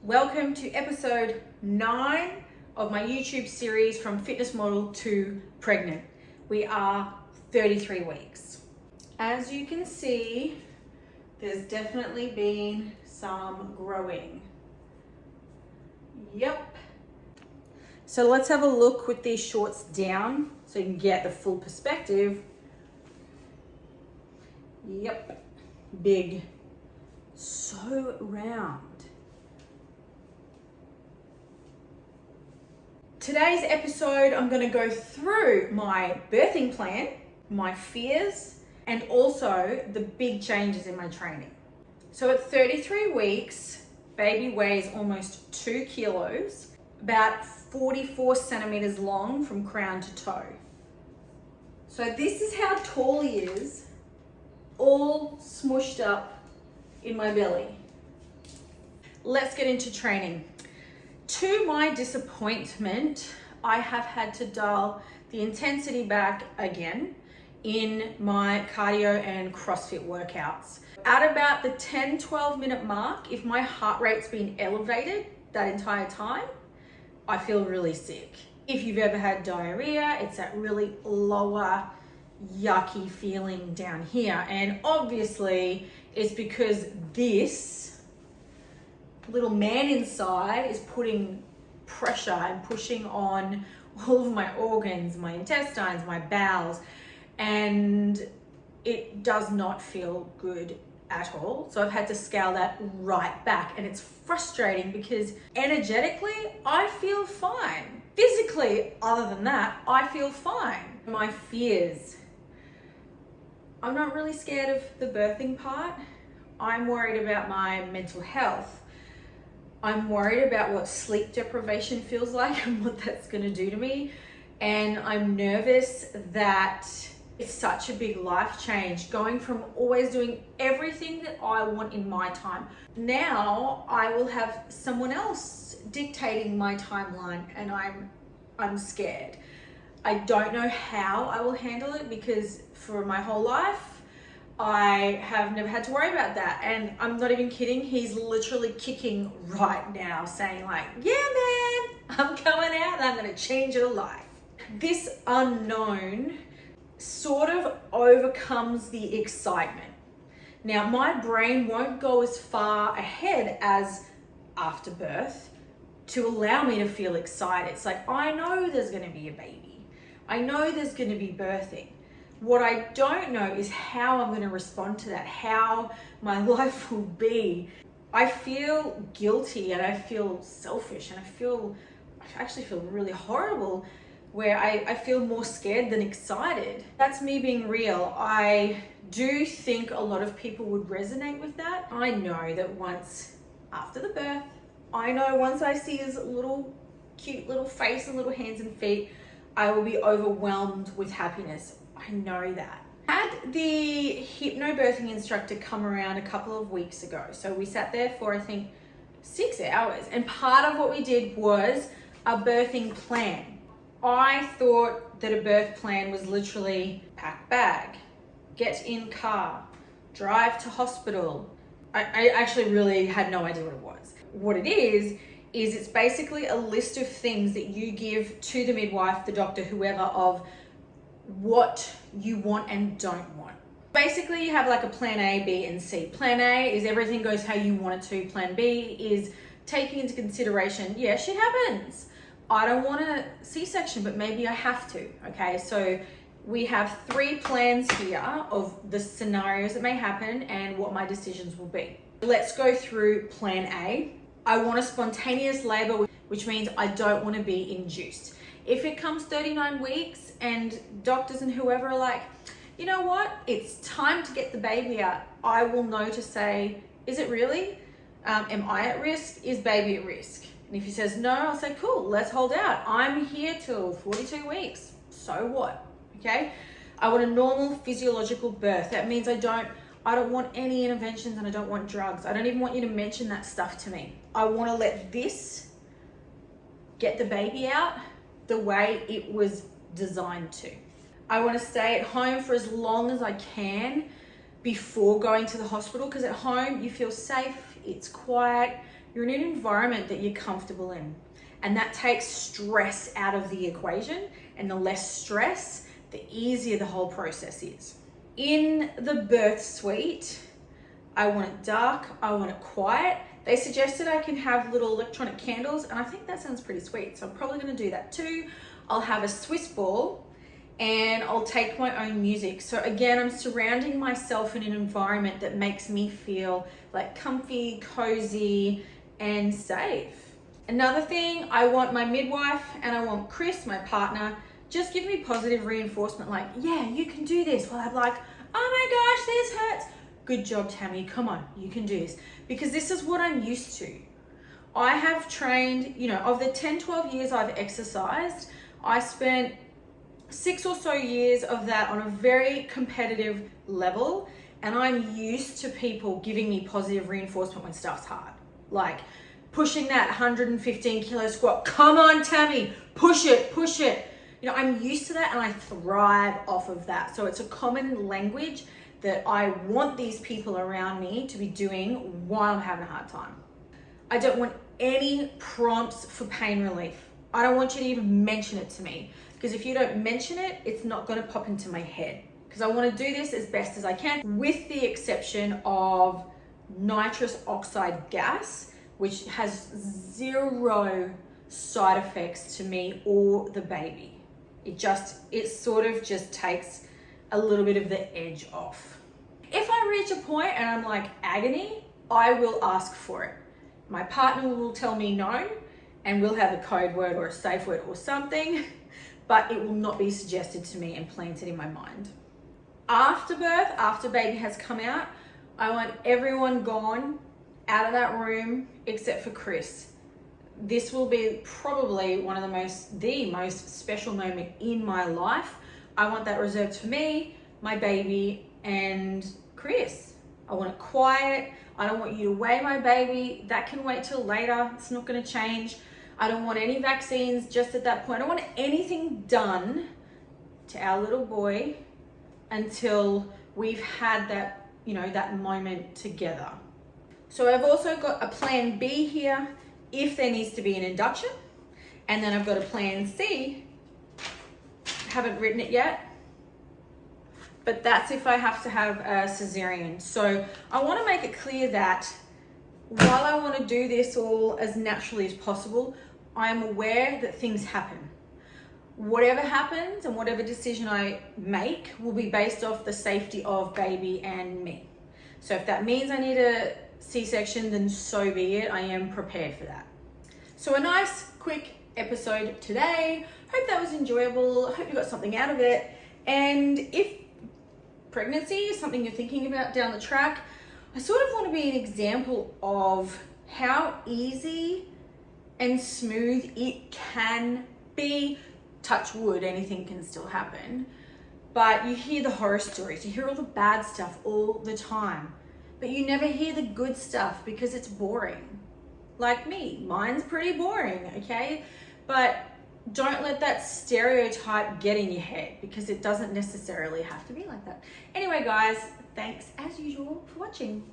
Welcome to episode 9 of my YouTube series From Fitness Model to Pregnant. We are 33 weeks. As you can see, there's definitely been some growing. Yep. So let's have a look with these shorts down so you can get the full perspective. Yep, big, so round. Today's episode, I'm going to go through my birthing plan, my fears, and also the big changes in my training. So at 33 weeks, baby weighs almost 2 kilos, about 44 centimeters long from crown to toe. So this is how tall he is, all smushed up in my belly. Let's get into training. To my disappointment, I have had to dial the intensity back again in my cardio and CrossFit workouts. At about the 10-12 minute mark, if my heart rate's been elevated that entire time, I feel really sick. If you've ever had diarrhea, it's that really lower, yucky feeling down here. And obviously, it's because this little man inside is putting pressure and pushing on all of my organs, my intestines, my bowels, and it does not feel good at all. So I've had to scale that right back, and it's frustrating because energetically I feel fine. Physically, other than that, I feel fine. My fears. I'm not really scared of the birthing part. I'm worried about my mental health. I'm worried about what sleep deprivation feels like and what that's going to do to me. And I'm nervous that it's such a big life change, going from always doing everything that I want in my time. Now I will have someone else dictating my timeline, and I'm scared. I don't know how I will handle it because for my whole life, I have never had to worry about that. And I'm not even kidding. He's literally kicking right now saying like, yeah, man, I'm coming out and I'm going to change your life. This unknown sort of overcomes the excitement. Now, my brain won't go as far ahead as after birth to allow me to feel excited. It's like, I know there's going to be a baby. I know there's going to be birthing. What I don't know is how I'm going to respond to that, how my life will be. I feel guilty and I feel selfish and I actually feel really horrible where I feel more scared than excited. That's me being real. I do think a lot of people would resonate with that. I know that once after the birth, once I see his little cute little face and little hands and feet, I will be overwhelmed with happiness. I know that. I had the hypnobirthing instructor come around a couple of weeks ago. So we sat there for, I think, 6 hours. And part of what we did was a birthing plan. I thought that a birth plan was literally pack bag, get in car, drive to hospital. I actually really had no idea what it was. What it is it's basically a list of things that you give to the midwife, the doctor, whoever, of what you want and don't want. Basically, you have like a plan A, B, and C. Plan A is everything goes how you want it to. Plan B is taking into consideration, yeah, shit happens. I don't want a C-section, but maybe I have to, okay? So we have 3 plans here of the scenarios that may happen and what my decisions will be. Let's go through plan A. I want a spontaneous labor, which means I don't want to be induced. If it comes 39 weeks and doctors and whoever are like, you know what, it's time to get the baby out, I will know to say, is it really? Am I at risk? Is baby at risk? And if he says no, I'll say, cool, let's hold out. I'm here till 42 weeks. So what? Okay? I want a normal physiological birth. That means I don't want any interventions and I don't want drugs. I don't even want you to mention that stuff to me. I want to let this get the baby out the way it was designed to. I want to stay at home for as long as I can before going to the hospital, because at home you feel safe, it's quiet, you're in an environment that you're comfortable in. And that takes stress out of the equation, and the less stress, the easier the whole process is. In the birth suite, I want it dark, I want it quiet. They suggested I can have little electronic candles, and I think that sounds pretty sweet. So I'm probably gonna do that too. I'll have a Swiss ball, and I'll take my own music. So again, I'm surrounding myself in an environment that makes me feel like comfy, cozy, and safe. Another thing, I want my midwife and I want Chris, my partner, just give me positive reinforcement like, yeah, you can do this. Well, I'm like, oh my gosh, this hurts. Good job, Tammy, come on, you can do this. Because this is what I'm used to. I have trained, of the 10, 12 years I've exercised, I spent 6 or so years of that on a very competitive level, and I'm used to people giving me positive reinforcement when stuff's hard. Like pushing that 115 kilo squat, come on Tammy, push it, push it. I'm used to that and I thrive off of that. So it's a common language that I want these people around me to be doing while I'm having a hard time. I don't want any prompts for pain relief. I don't want you to even mention it to me, because if you don't mention it, it's not going to pop into my head, because I want to do this as best as I can, with the exception of nitrous oxide gas, which has 0 side effects to me or the baby. It sort of just takes a little bit of the edge off. If I reach a point and I'm like agony, I will ask for it. My partner will tell me no, and we'll have a code word or a safe word or something, but it will not be suggested to me and planted in my mind. After birth, after baby has come out, I want everyone gone out of that room except for Chris. This will be probably one of the most special moment in my life. I want that reserved for me, my baby, and Chris. I want it quiet. I don't want you to weigh my baby. That can wait till later. It's not going to change. I don't want any vaccines just at that point. I don't want anything done to our little boy until we've had that, that moment together. So I've also got a plan B here if there needs to be an induction. And then I've got a plan C. Haven't written it yet, but that's if I have to have a cesarean. So I want to make it clear that while I want to do this all as naturally as possible, I am aware that things happen. Whatever happens and whatever decision I make will be based off the safety of baby and me. So if that means I need a C-section, then so be it. I am prepared for that. So a nice quick episode today. Hope that was enjoyable. Hope you got something out of it. And if pregnancy is something you're thinking about down the track, I sort of want to be an example of how easy and smooth it can be. Touch wood, anything can still happen. But you hear the horror stories, you hear all the bad stuff all the time, but you never hear the good stuff because it's boring. Like me, mine's pretty boring, okay? But don't let that stereotype get in your head, because it doesn't necessarily have to be like that. Anyway, guys, thanks as usual for watching.